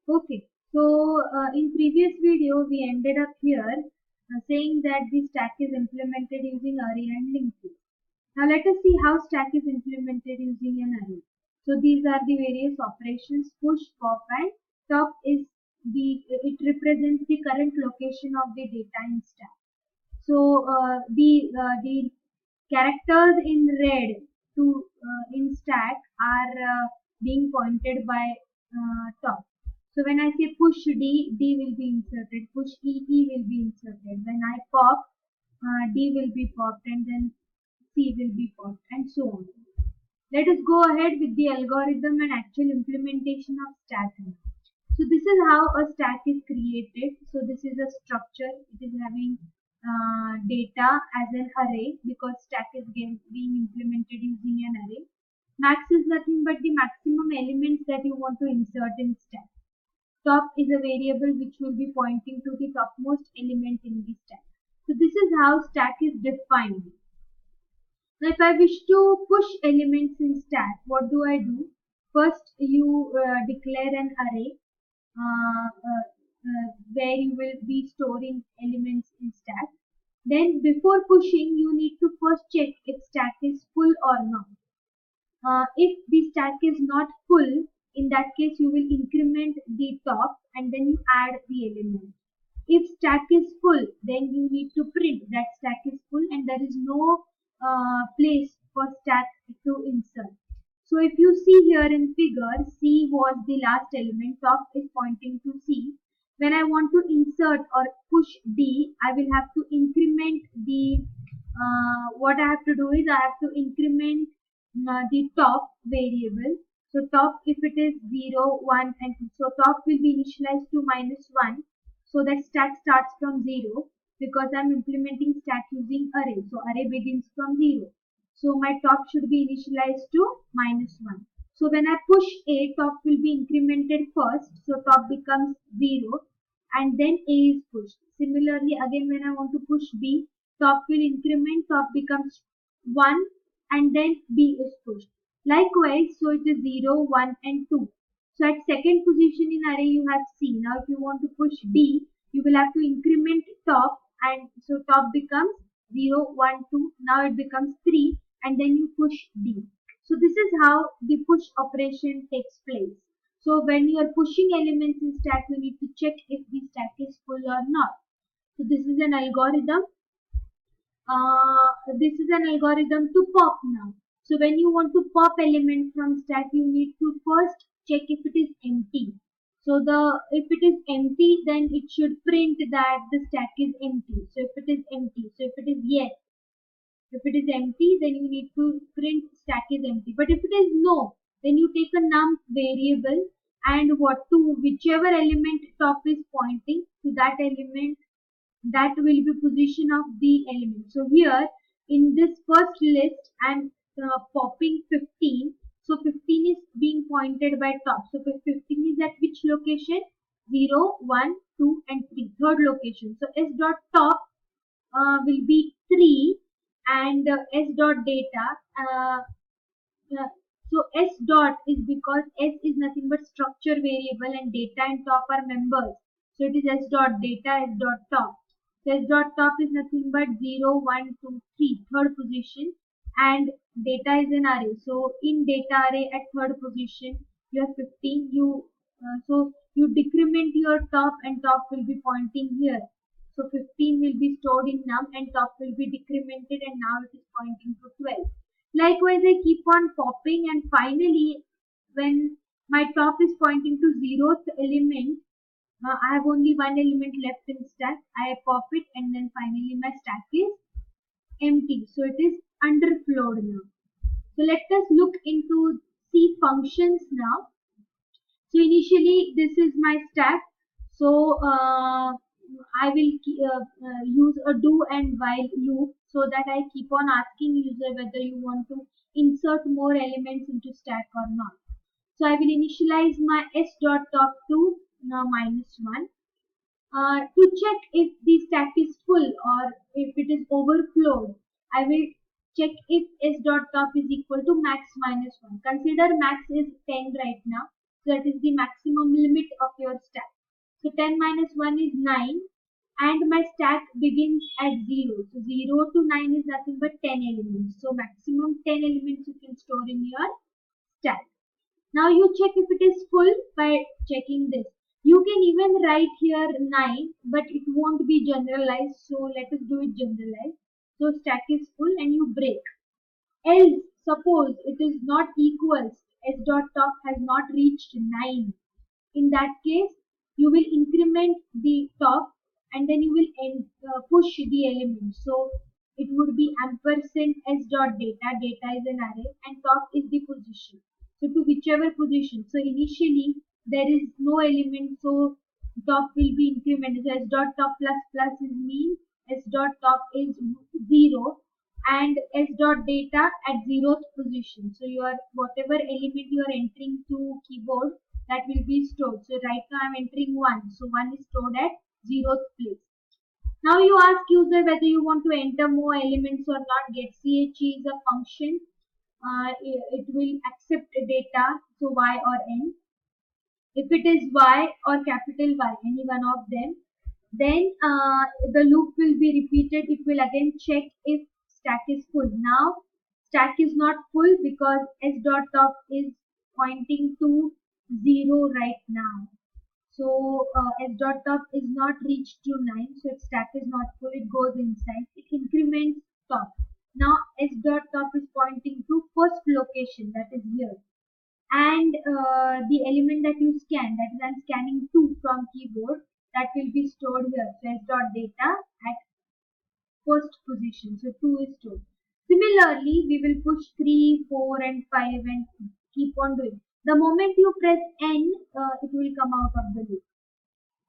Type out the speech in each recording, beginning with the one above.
Okay, so in previous video we ended up here saying that the stack is implemented using array and linked list. Now let us see how stack is implemented using an array. So these are the various operations: push, pop, and top is it represents the current location of the data in stack. So the characters in red to in stack are being pointed by top. So when I say push D, D will be inserted. Push E, E will be inserted. When I pop, D will be popped, and then C will be popped, and so on. Let us go ahead with the algorithm and actual implementation of stack now. So this is how a stack is created. So this is a structure. It is having data as an array because stack is being implemented using an array. Max is nothing but the maximum elements that you want to insert in stack. Top is a variable which will be pointing to the topmost element in the stack. So this is how stack is defined. Now if I wish to push elements in stack, what do I do? First you declare an array where you will be storing elements in stack. Then before pushing, you need to first check if stack is full or not. If the stack is not full, in that case you will increment the top and then you add the element. If stack is full, then you need to print that stack is full and there is no place for stack to insert. So if you see here in figure, C was the last element, top is pointing to C. When I want to insert or push D, I will have to increment the, what I have to do is I have to increment the top variable. So top, if it is 0, 1 and 2, so top will be initialized to -1, so that stack starts from 0 because I am implementing stack using array. So array begins from 0. So my top should be initialized to -1. So when I push A, top will be incremented first. So top becomes 0 and then A is pushed. Similarly, again when I want to push B, top will increment, top becomes 1 and then B is pushed. Likewise, so it is 0, 1 and 2. So at second position in array you have C. Now if you want to push D, you will have to increment top and so top becomes 0, 1, 2. Now it becomes 3 and then you push D. So this is how the push operation takes place. So when you are pushing elements in stack, you need to check if the stack is full or not. So this is an algorithm. To pop now. So when you want to pop element from stack, you need to first check if it is empty. So if it is empty, then it should print that the stack is empty. So if it is empty, so if it is yes, if it is empty, then you need to print stack is empty. But if it is no, then you take a num variable and whichever element top is pointing to that element, that will be position of the element. So here in this first list I'm popping 15. So 15 is being pointed by top. So 15 is at which location? 0, 1, 2 and 3. Third location. So s dot top will be 3 and s dot data. So s dot is because s is nothing but structure variable and data and top are members. So it is s dot data, s dot top. So s dot top is nothing but 0, 1, 2, 3, third position and data is an array. So in data array at third position you have 15. So you decrement your top and top will be pointing here. So 15 will be stored in num and top will be decremented and now it is pointing to 12. Likewise, I keep on popping and finally when my top is pointing to 0th element, I have only one element left in stack. I pop it and then finally my stack is empty. So it is underflowed now. So let us look into C functions now. So initially this is my stack. So I will use a do and while loop so that I keep on asking user whether you want to insert more elements into stack or not. So I will initialize my s dot top to -1 to check if the stack is full or if it is overflowed. I will check if s dot top is equal to max -1. Consider max is 10 right now. So that is the maximum limit of your 10 minus 1 is 9, and my stack begins at 0. So 0 to 9 is nothing but 10 elements. So maximum 10 elements you can store in your stack. Now you check if it is full by checking this. You can even write here 9, but it won't be generalized. So let us do it generalized. So stack is full and you break. Else, suppose it is not equals, s dot top has not reached 9. In that case, you will increment the top and then you will push the element. So it would be ampersand s dot data. Data is an array and top is the position. So to whichever position. So initially there is no element, so top will be incremented. So s dot top plus plus is mean s dot top is 0 and s dot data at 0th position. So your whatever element you are entering to keyboard, that will be stored. So right now I am entering 1. So 1 is stored at 0th place. Now you ask user whether you want to enter more elements or not. GetCH is a function. It will accept data, so y or n. If it is y or capital Y, any one of them, then the loop will be repeated. It will again check if stack is full. Now stack is not full because s dot top is pointing to 0 right now. So s dot top is not reached to 9, so its stack is not full. It goes inside. It increments top. Now s dot top is pointing to first location, that is here, and the element that you scan, that is I'm scanning 2 from keyboard, that will be stored here. So s dot data at first position. So 2 is stored. Similarly, we will push 3, 4 and 5 and keep on doing. The moment you press N, it will come out of the loop.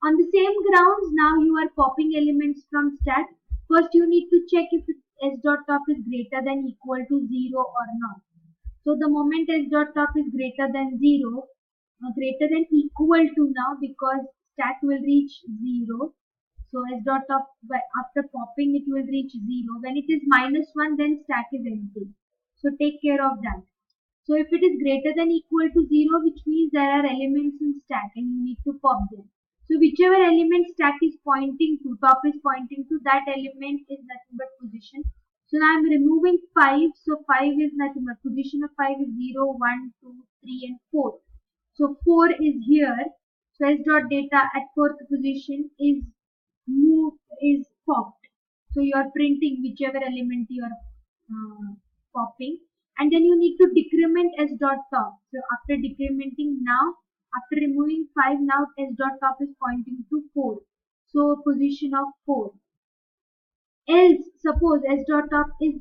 On the same grounds, now you are popping elements from stack. First you need to check if s dot top is greater than equal to 0 or not. So the moment s dot top is greater than 0, greater than equal to now, because stack will reach 0. So s dot top, after popping it will reach 0. When it is -1, then stack is empty. So take care of that. So if it is greater than equal to 0, which means there are elements in stack and you need to pop them. So whichever element stack is pointing to, top is pointing to, that element is nothing but position. So now I am removing 5. So 5 is nothing but position of 5 is 0, 1, 2, 3 and 4. So 4 is here. So s dot data at 4th position is popped. So you are printing whichever element you are popping, and then you need to decrement s dot top. So after decrementing, now after removing 5, now s dot top is pointing to 4. So position of 4. Else, suppose s dot top is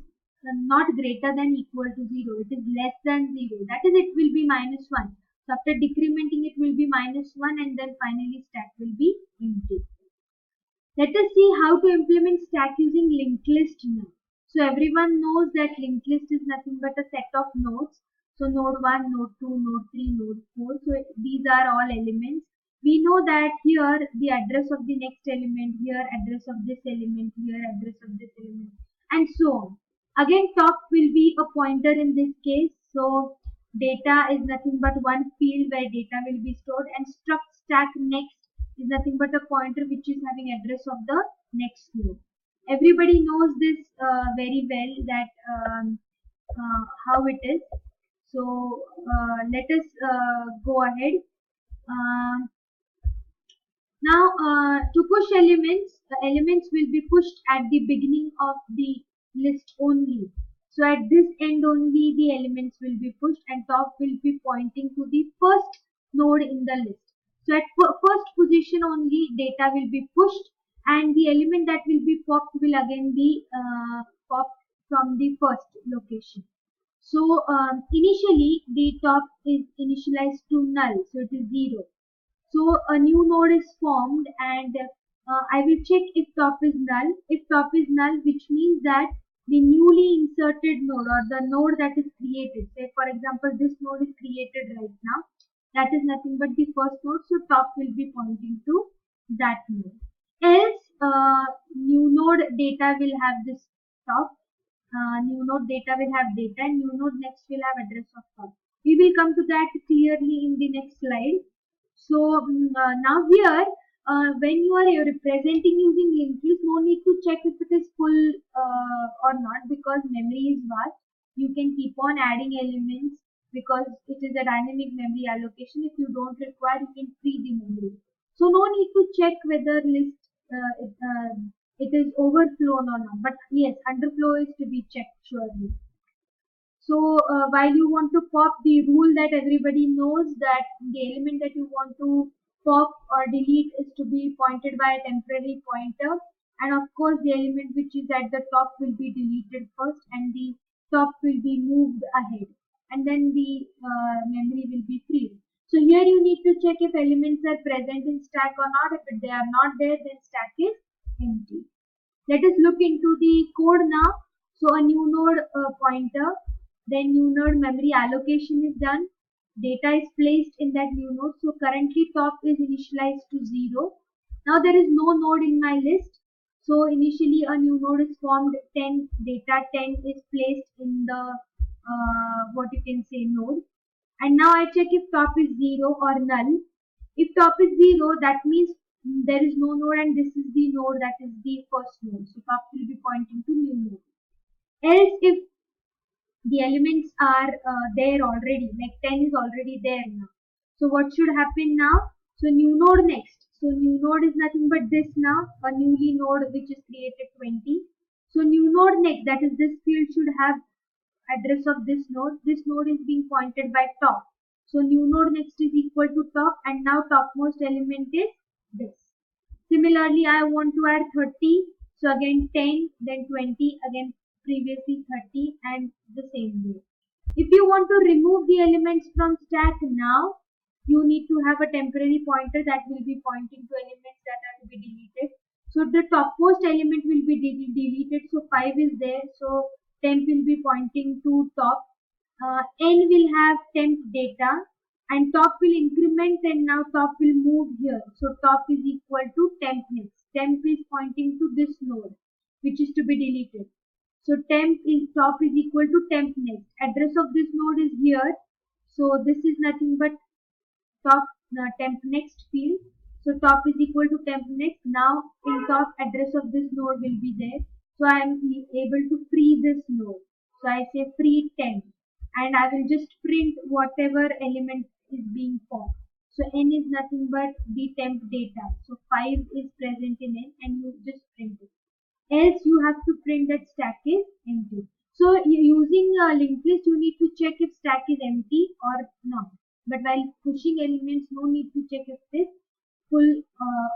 not greater than equal to 0, it is less than 0, that is it will be -1. So after decrementing it will be -1 and then finally stack will be empty. Let us see how to implement stack using linked list now. So everyone knows that linked list is nothing but a set of nodes. So node 1, node 2, node 3, node 4. So these are all elements. We know that here the address of the next element, here address of this element, here address of this element, and so on. Again, top will be a pointer in this case. So data is nothing but one field where data will be stored, and struct stack next is nothing but a pointer which is having address of the next node. Everybody knows this very well, that how it is. So let us go ahead. Now to push elements, the elements will be pushed at the beginning of the list only. So at this end only the elements will be pushed, and top will be pointing to the first node in the list. So at first position only data will be pushed, and the element that will be popped will again be popped from the first location. So initially the top is initialized to null, so it is 0. So a new node is formed, and I will check if top is null. If top is null, which means that the newly inserted node or the node that is created, say for example this node is created right now, that is nothing but the first node, so top will be pointing to that node. Else new node data will have this top, new node data will have data, and new node next will have address of top. We will come to that clearly in the next slide. So now here when you are representing using linked list, no need to check if it is full or not, because memory is vast. You can keep on adding elements because it is a dynamic memory allocation. If you don't require, you can free the memory. So no need to check whether list it is overflown or not. But yes, underflow is to be checked surely. So while you want to pop, the rule that everybody knows, that the element that you want to pop or delete is to be pointed by a temporary pointer, and of course the element which is at the top will be deleted first, and the top will be moved ahead, and then the memory will be freed. So here you need to check if elements are present in stack or not. If they are not there, then stack is empty. Let us look into the code now. So a new node pointer, then new node memory allocation is done. Data is placed in that new node. So currently top is initialized to 0. Now there is no node in my list. So initially a new node is formed, 10, data 10 is placed in the what you can say node. And now I check if top is 0 or null. If top is 0, that means there is no node, and this is the node, that is the first node. So top will be pointing to new node. Else, if the elements are there already, like 10 is already there now. So what should happen now? So new node next. So new node is nothing but this now, a newly node which is created 20. So new node next, that is this field, should have address of this node. This node is being pointed by top. So new node next is equal to top, and now topmost element is this. Similarly, I want to add 30. So again 10, then 20, again previously 30, and the same way. If you want to remove the elements from stack now, you need to have a temporary pointer that will be pointing to elements that are to be deleted. So the topmost element will be deleted. So 5 is there. So temp will be pointing to top. N will have temp data, and top will increment, and now top will move here. So top is equal to temp next. Temp is pointing to this node which is to be deleted. So temp is top is equal to temp next. Address of this node is here. So this is nothing but top temp next field. So top is equal to temp next. Now in top, address of this node will be there. So I am able to free this node. So I say free temp, and I will just print whatever element is being formed. So n is nothing but the temp data. So 5 is present in n, and you just print it. Else you have to print that stack is empty. So using a linked list, you need to check if stack is empty or not. But while pushing elements, no need to check if it is full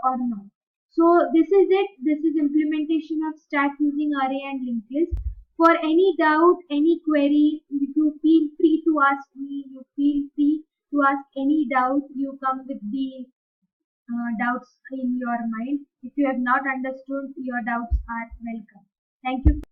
or not. So this is it. This is implementation of stack using array and linked list. For any doubt, any query, you feel free to ask me. You feel free to ask any doubt. You come with the doubts in your mind. If you have not understood, your doubts are welcome. Thank you.